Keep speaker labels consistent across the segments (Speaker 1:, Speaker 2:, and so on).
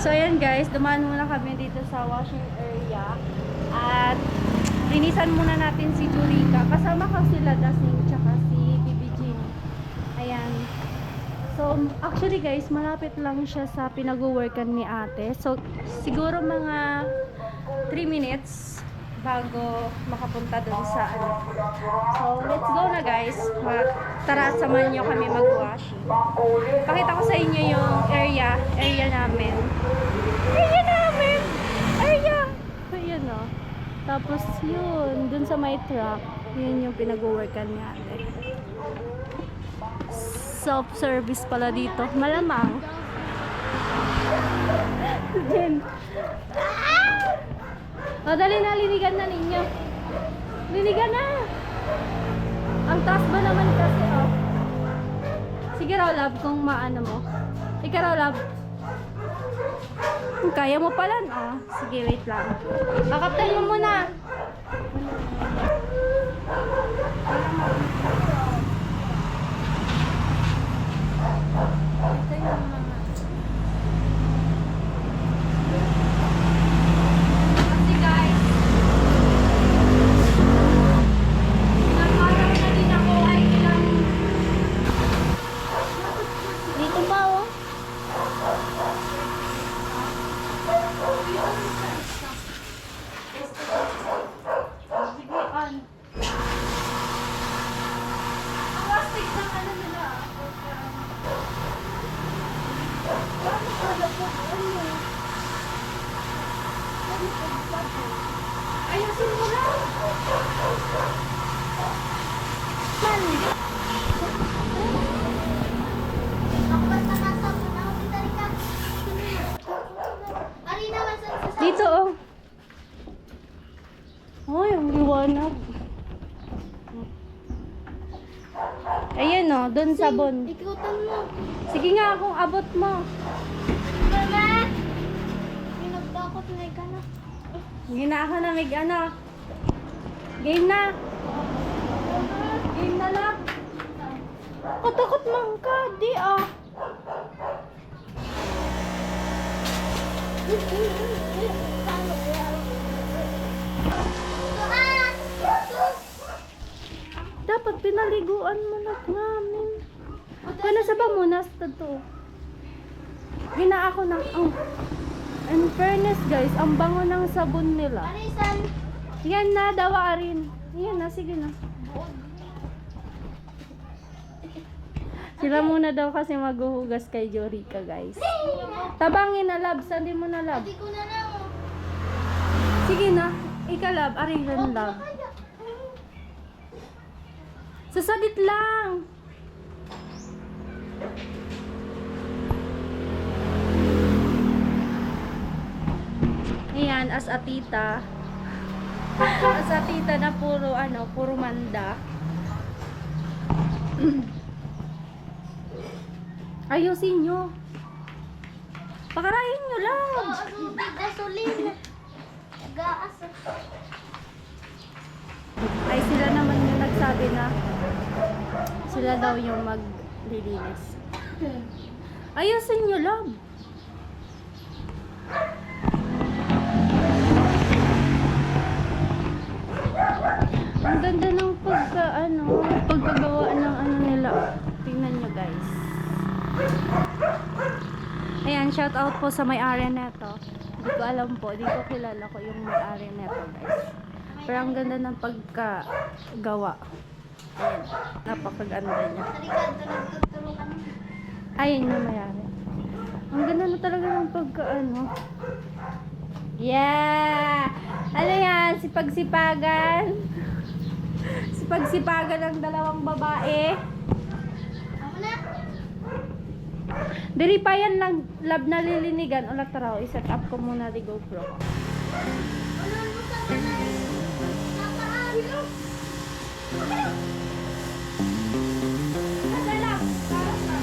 Speaker 1: So ayan guys, dumaan muna kami dito sa washing area. At linisan muna natin si Jurica. Kasama ko sila Dasing tsaka si Bibi Jean. Ayan. So actually guys, malapit lang siya sa pinag-workan ni ate. So siguro mga 3 minutes bago makapunta dun sa ano. So let's go na guys. Tara, samahan nyo kami mag-wash. Pakita ko sa inyo yung area namin. Ayan o. Tapos yun, dun sa may truck, yun yung pinag-workan ni ate. Self-service pala dito. Malamang. Jen. O, dali na, linigan na ninyo. Linigan na. Ang taas ba naman kasi, oh. Sige raw, love, kung maano mo. Ikaw raw, love. Kaya mo pala, oh. Sige, wait lang. Kakaptan mo muna. Ito yung mga... Kasi guys, pinaparaw na din ako ay ilang... Dito pa, oh. Sige, on. Ang plastic ng ano nila. Paano pala po? Ano? Ayusin mo na. Mali. Dito, oh. Ay, ang liwanag. Ayan, oh. Doon sa bon.
Speaker 2: Ikutan mo.
Speaker 1: Sige nga, kung abot mo.
Speaker 2: Mama! Pinagtakot na ka na.
Speaker 1: Hindi na ako namig, ano. Game na. Game na lang. Katakot man ka. Di, ah. Dapat pinaliguan mo na namin. Kaya sa ba muna sa to? Gina ako ng... Oh. In fairness guys, ang bango ng sabon nila.
Speaker 2: Arisan!
Speaker 1: Yan na, dawa rin. Yan na, sige na. Sila muna daw kasi maghuhugas kay Jorica guys. Tabangin na lab, sandi mo na lab.
Speaker 2: Hindi ko na lang.
Speaker 1: Sige na, ika lab, arilan lab. Sasadit lang. Ayan, as a tita. As a tita na puro ano, puro manda. Ayusin nyo. Pakarayin nyo lang.
Speaker 2: Tubig na sulin. Gaas.
Speaker 1: Ay sila naman yung nagsabi na sila daw yung maglilinis. Ayusin nyo lang. Ang ganda ng pagkagawa ng ano nila. Tingnan nyo guys. Ayan, shout out po sa may-ari neto. Hindi ko alam po, hindi ko kilala ko yung may-ari neto guys. Pero ang ganda ng pagkagawa. Ayan, napakaganda niya.
Speaker 2: Nagtutulungan.
Speaker 1: Ayun na may-ari. Ang ganda na talaga ng pagkaano. Yeah! Ano yan? Sipag-sipagan. Sipag-sipagan ng dalawang babae.
Speaker 2: Ako na.
Speaker 1: Diri pa yan lang lab na lilinigan. Ulat taraw, iset up ko muna di GoPro.
Speaker 2: Ano mo sa kanay? Napaano?
Speaker 1: Nadala! Para sa...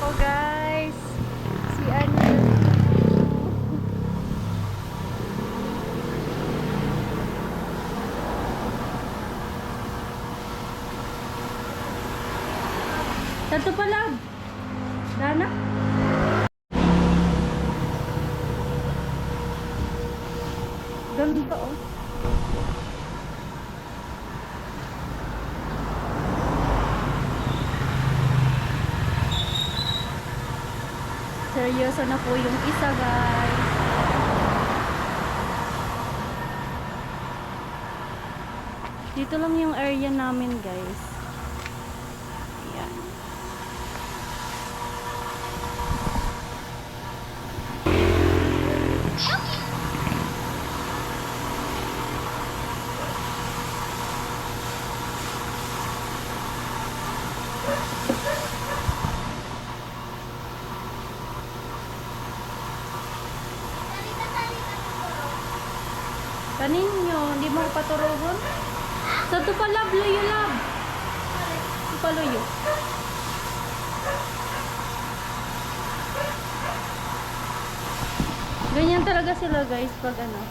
Speaker 1: ko guys. Si ano. Tato pala. Dana. Ganito oh. Seryoso na po yung isa guys. Dito lang yung area namin guys. Ayan. Kanin nyo, hindi mo paturugon? Sa to pa lab, luyo lab. Ito pa luyo. Ganyan talaga sila guys pag ano,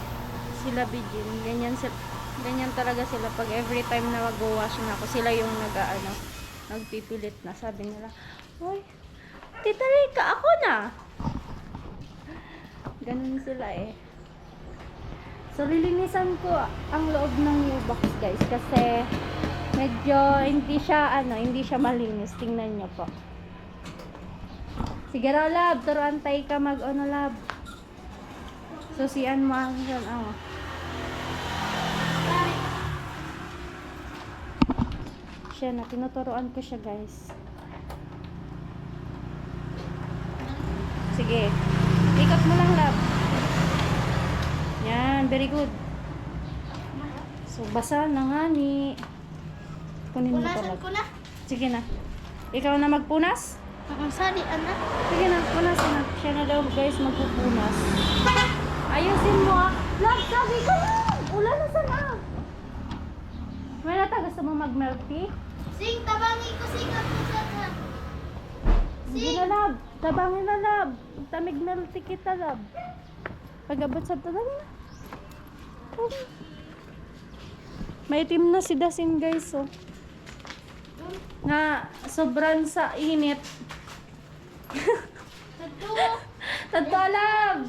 Speaker 1: sila Bijin. Ganyan talaga sila pag every time na mag-washing ako, sila yung nag-ano, nagpipilit na. Sabi nila, "Hoy, Tita Rika, ako na." Ganun sila eh. So, lilinisan ko ang loob ng U-box guys kasi medyo hindi siya malinis. Tingnan nyo po. Sige raw, lab. Turuan tayo ka mag-ano, lab. Susian mo ang siya na. Tinuturuan ko siya guys. Sige. Ikot mo lang, lab. Yan, very good. So, basa na nga ni. Kunin mo
Speaker 2: Punasan
Speaker 1: talaga.
Speaker 2: ko na.
Speaker 1: Sige na. Ikaw na magpunas?
Speaker 2: Sali, anak.
Speaker 1: Sige na, punas na. Siya na daw guys magpupunas. Ayusin mo ah. Love, sabi ko lang. Ulan na sana. May nata, gusto mo mag-milk tea?
Speaker 2: Sing, tabangi ko sing at na.
Speaker 1: Hindi na, love. Tabangin na, love. Tamig milk tea kita, love. Pag-abot sa talang na. May itim na si Dasing guys oh. Nga sobrang sa init. Tadto love.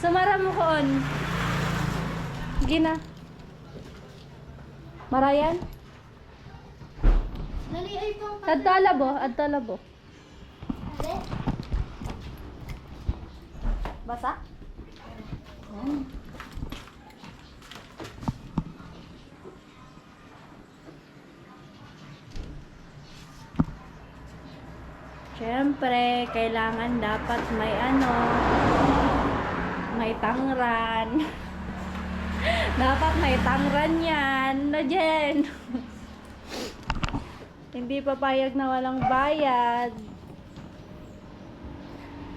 Speaker 1: Sumara mo koon. Gina. Marayan.
Speaker 2: Dali ay pang
Speaker 1: Tadto labo, adto labo.
Speaker 2: Dali.
Speaker 1: Basa? Siyempre, kailangan dapat may may tangran. Dapat may tangran yan. Na dyan. Hindi papayag na walang bayad.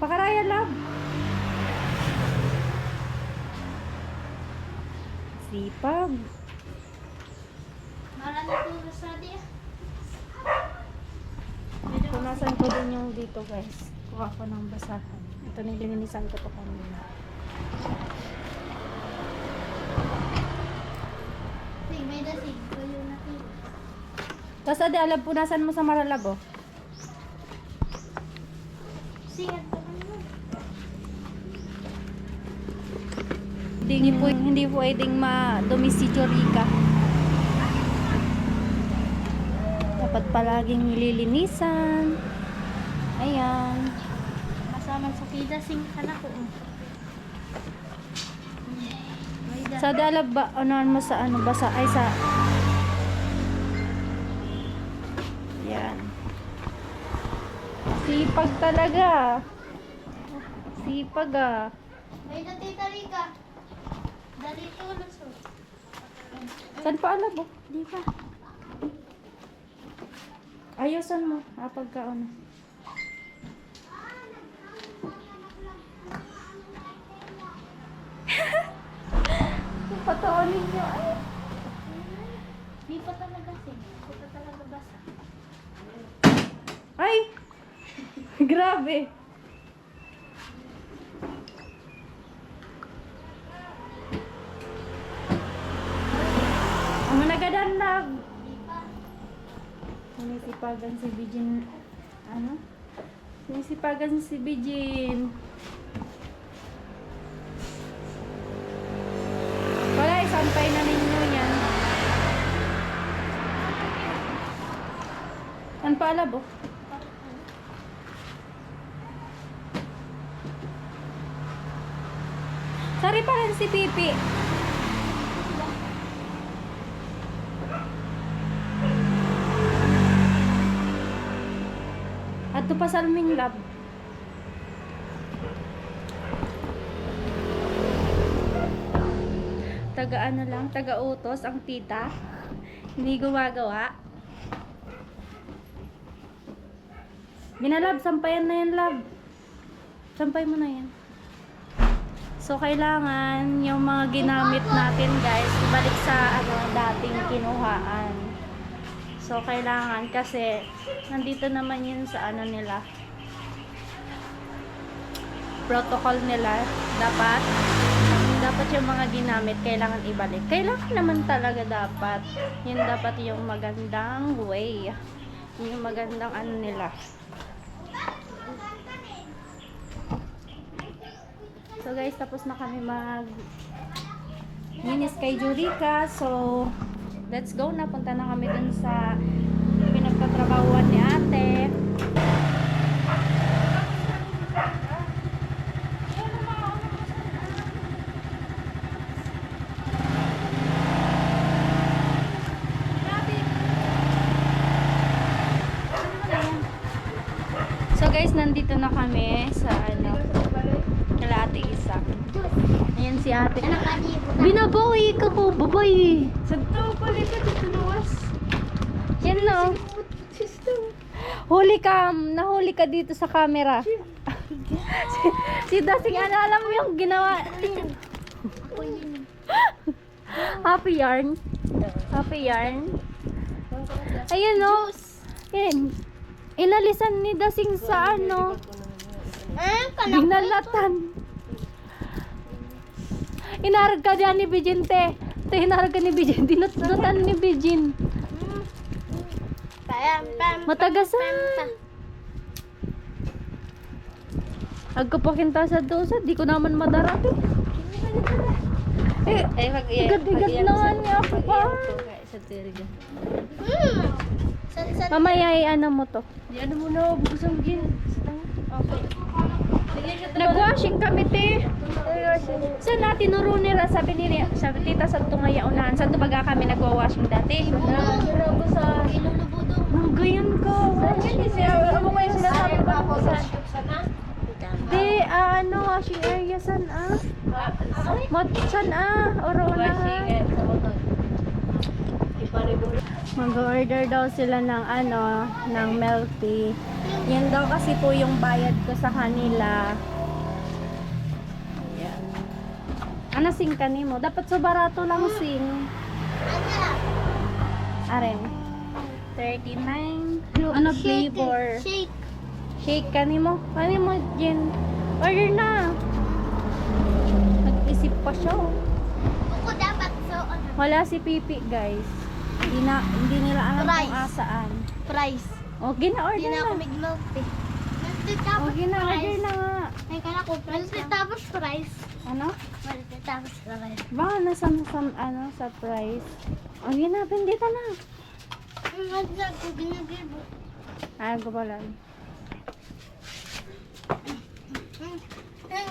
Speaker 1: Pakaraya lab. Sipag.
Speaker 2: Marami ko sa dia.
Speaker 1: Punasan ko din yung dito guys. Kuha ko ng basahan. Ito nilinisan ko to kanina.
Speaker 2: Sing, may dasig. Kuyo na sing.
Speaker 1: Tapos adi alam punasan mo sa maralabo.
Speaker 2: Sing, at tabangi.
Speaker 1: Hindi pwedeng madumi si Chorika. Dapat palaging nililinisan. Ayan.
Speaker 2: Kasama sa kida sing kana ko. May da.
Speaker 1: Sa dalab ba anoan mo sa basa ay sa yan. Sipag talaga. Sipag ah.
Speaker 2: May da Tita Rika. Dali tulog so.
Speaker 1: Saan pa alab oh?
Speaker 2: Di pa.
Speaker 1: Ayusan mo. Pagkaon. Patoonin nyo. Ay.
Speaker 2: Di pa talaga sing. Di pa talaga basa.
Speaker 1: Ay! Grabe. Ang nagadan love. Sinisipagan si Bijin. Ano? Sinisipagan si Bijin. Wala, isampay na ninyo yan. Saan pa alabo? Sari pa rin si Pipi. At ito pa salming lab. Taga ano lang, taga utos ang tita. Hindi gumagawa. Binalab, sampayan na yan lab. Sampay mo na yan. So, kailangan yung mga ginamit natin, guys, ibalik sa dating kinuhaan. So, kailangan kasi nandito naman yun sa nila. Protocol nila. Dapat yung mga ginamit kailangan ibalik. Kailangan naman talaga dapat. Yun dapat yung magandang way. Yung magandang nila. So guys, tapos na kami minis kay Jurica. So, let's go na. Punta na kami dun sa pinagtatrabahuan ni ate. So guys, nandito na kami sa kala ate Isa. Ayan si ate. Binabawi ka po, babay. Sagto, balik ka dito nawas. Yan no. Huli ka, nahuli ka dito sa camera. si Dasing, alam mo yung ginawa. Happy yarn. Happy yarn. Ayan no. Yan. Inalisan ni Dasing sa binalatan. Inarag ka dyan ni Bijin, te. Inarag ka ni Bijin. Dinutan ni Bijin. Matagasan. Agkapakinta sa dosa. Di ko naman madarap eh. Gad-gad naman niya ako pa. Mamaya mo to.
Speaker 2: Di ano mo na, bugusang gin.
Speaker 1: Nag-washing kami, te. Saan natin nuro nila? Sabi tita sa tungaya unahan. Saan tumaga kami nagwa-washing dati? Ang gayon ko.
Speaker 2: Ano mo yung sinasabi pa ako sa
Speaker 1: Te, washing area saan saan oro unahan. Mag-order daw sila ng ng milk tea. Yan daw kasi po yung bayad ko sa kanila. Yan. Ano sing kanimo? Dapat so barato lang sing. Aren. 39. Ano flavor?
Speaker 2: Shake.
Speaker 1: Shake kanimo. Kanimo Jen. Order na. Nag-isip pa siya.
Speaker 2: Buko dapat so
Speaker 1: Wala si Pipi, guys. Hindi nila alam
Speaker 2: Price.
Speaker 1: kung asaan.
Speaker 2: price.
Speaker 1: O, gina-order
Speaker 2: Hindi na ako
Speaker 1: na.
Speaker 2: mag-milk tea.
Speaker 1: O, gina-order na nga.
Speaker 2: Ay, kala ko price. Tapos price.
Speaker 1: Ano?
Speaker 2: Tapos price.
Speaker 1: Baka nasa sa price. O, ginapindita na.
Speaker 2: Ang ganda ko ginagibo.
Speaker 1: Ayaw ko pala.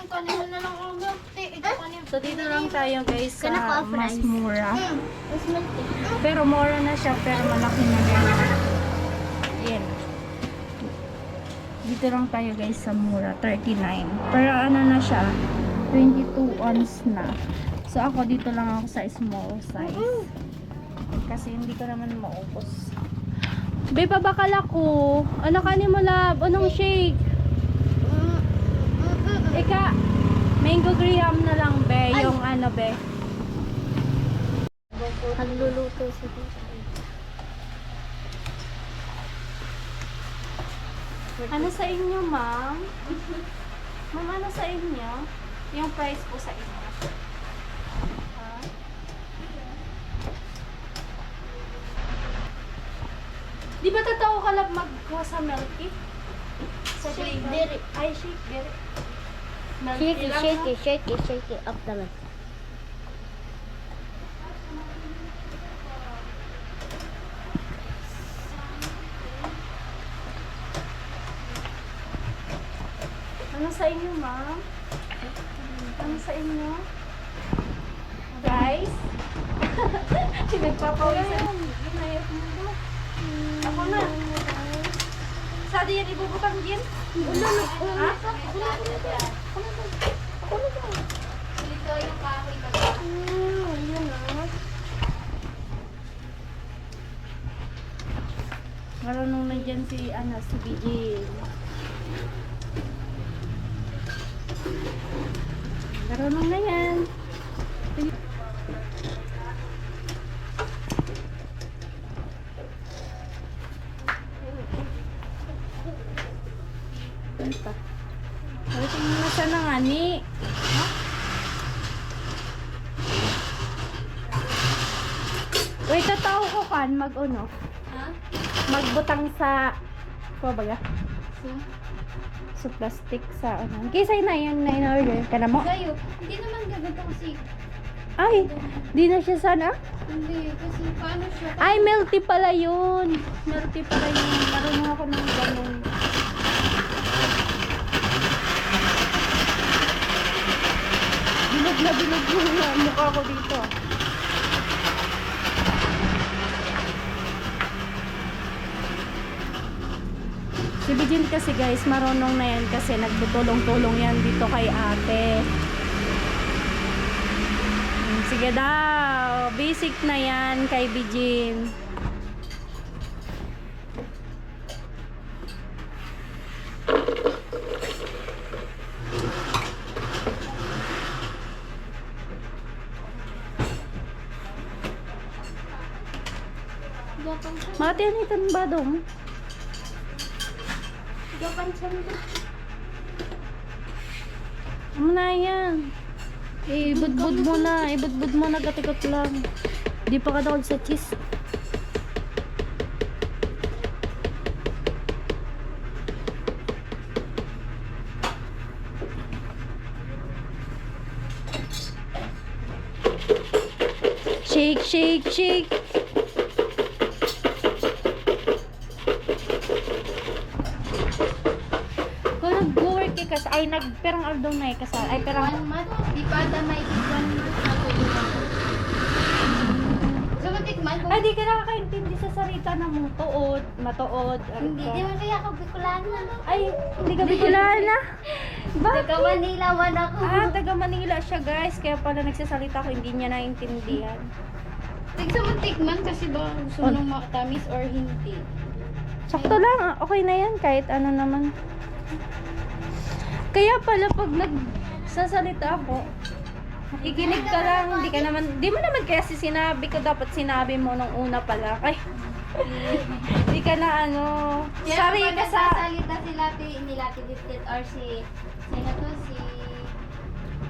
Speaker 2: Kanina na lang ang milk tea. Ikaw kanina.
Speaker 1: So, dito lang tayo, guys, sa
Speaker 2: Kana ko,
Speaker 1: mas
Speaker 2: fries.
Speaker 1: mura.
Speaker 2: Mas milk tea.
Speaker 1: Pero mura na siya, pero malaki na rin. Yan. Dito lang tayo, guys, sa mura. 39. Pero ano na siya, 22 ounce na. So, ako dito lang ako sa small size. Kasi hindi ko naman maubos. Be, babakal ako. Ano kanin mo, lab? Anong shake? Ika, mango graham na lang, be. Yung be.
Speaker 2: Nagluluto sa
Speaker 1: Ano sa inyo, ma'am? Ma'am, ano sa inyo? Yung price po sa inyo. Ha? Di ba totoo ka lang magkuha sa milk tea? Sa
Speaker 2: Shake
Speaker 1: flavor?
Speaker 2: diri.
Speaker 1: Ay, shake diri. Milk
Speaker 2: Shake
Speaker 1: tea
Speaker 2: it,
Speaker 1: lang,
Speaker 2: shake
Speaker 1: ha?
Speaker 2: it, shake it, shake it up naman.
Speaker 1: Ano sa inyo, ma'am? Ano sa inyo? Guys? Nagpapawisan. Ginayat mo ba? Ako na. Sadi yan ibubutang gin?
Speaker 2: Ulo,
Speaker 1: Ha?
Speaker 2: Ito yung kahoy ba?
Speaker 1: Ayan na. Marunong na dyan si, si Bijin. Marunong na yan. Ano pa? Halitin mo na siya ng ani. Ha? Wait, tataw ko kan mag-uno.
Speaker 2: Ha?
Speaker 1: Magbutang sa baga? Sa plastic sa ano. Kisay na yun na in-order ka na mo?
Speaker 2: Kayo, hindi naman gaganto kasi.
Speaker 1: Ay, di na siya sana?
Speaker 2: Hindi, kasi paano siya?
Speaker 1: Ay, melty pala yun. Melty pala yun. Marunong ako ng ganun. Bilog na bilog yung mukha ko dito. Si Bijin kasi guys, marunong na yan kasi nagtutulong-tulong yan dito kay ate. Sige daw, basic na yan kay Bijin. Mati yan itan ba dong?
Speaker 2: Gapan siya nito.
Speaker 1: Ano na yan? Ibudbud mo na. Ibudbud mo na gatikot lang. Di pa ka daw sa cheese. Shake, shake, shake. Kung nag-work ka kasi, ay nagperang aldong na eh kasal. Ay perang
Speaker 2: 1 month, di pa ata may iwan na tulungan. So, matikman kung...
Speaker 1: ay, di ka nakakaintindi sa salita ng mutuod, matuod,
Speaker 2: Hindi, di man kaya ako Bicolana.
Speaker 1: ay, hindi ka Bicolana. Bakit?
Speaker 2: Taga Manila man ako.
Speaker 1: Taga Manila siya guys, kaya pala nagsasalita ko, hindi niya naintindihan.
Speaker 2: Tigsa mo tikman kasi ba gusto mo nung matamis or hindi?
Speaker 1: Sakto lang, okay na yan, kahit ano naman. Kaya pala pag nagsasalita ako, nakikinig ka lang, di mo naman kaya sinabi ko, dapat sinabi mo nung una pala. Ay, di ka na ano, sorry ka sa...
Speaker 2: Salita si Lati Diptit or si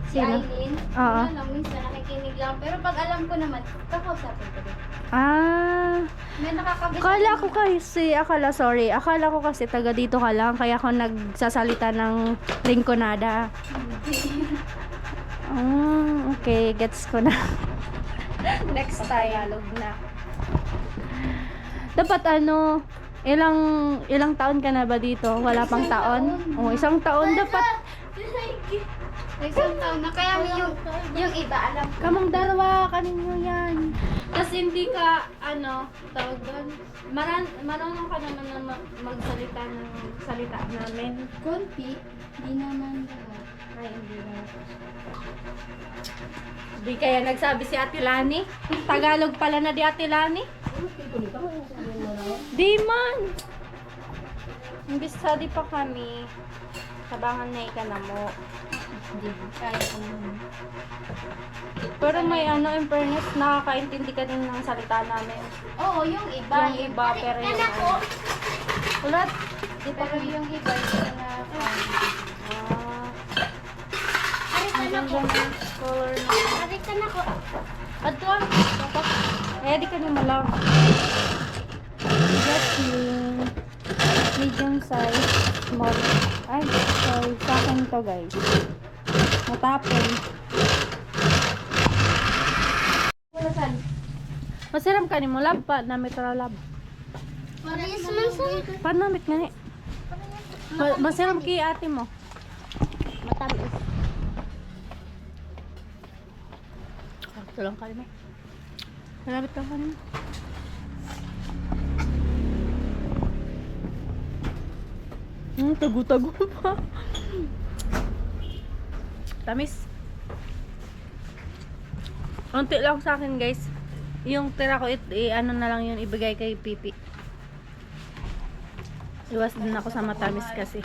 Speaker 1: Sino?
Speaker 2: Aileen.
Speaker 1: Oo.
Speaker 2: Ano lang, minsan nakikinig lang. Pero pag alam ko naman, kakausapin ko din. May nakakabit.
Speaker 1: Akala ko kasi taga dito ka lang, kaya ako nagsasalita ng lingkonada. Okay, gets ko na. Next time. Tagalog na. Dapat ilang taon ka na ba dito? Wala pang taon? Oh, isang taon dapat.
Speaker 2: Isang taon na. Kaya yung iba, alam ko.
Speaker 1: Kamang dalawa, kaninyo yan. Tapos hindi ka, tawag doon, marunong ka naman na magsalita ng salita namin.
Speaker 2: Konti, di naman lahat.
Speaker 1: Ay, hindi na. Di kaya nagsabi si Ate Lani? Tagalog pala na di Ate Lani? Di man! Imbis sa di pa kami, sabangan na na mo.
Speaker 2: Hindi, kaya ko naman.
Speaker 1: Pero may in fairness, nakakaintindi ka din ng salita namin.
Speaker 2: Oo, yung iba.
Speaker 1: Yung iba, pero yung
Speaker 2: Anak ko.
Speaker 1: Ulat,
Speaker 2: Pero yung iba, hindi na
Speaker 1: Ah,
Speaker 2: Ari ka na ko.
Speaker 1: maganda na color na.
Speaker 2: Ari ka na ko.
Speaker 1: Ato, di ka ni malaw. Gatling. Medium size. Small. Ay, sorry. Sa akin to, guys. Matapon.
Speaker 2: Wala saan?
Speaker 1: Masiram ka ni mo, lab pa. Namit ra lab.
Speaker 2: Parehas man sa.
Speaker 1: Panamit nga ni. Masiram ki ate mo.
Speaker 2: Matamis.
Speaker 1: Ito lang kami. Malapit lang kami. Tagu-tagu pa. Tamis. Unti lang sa akin, guys. Yung tira ko, ano na lang yun, ibigay kay Pipi. Iwas din ako sa matamis kasi.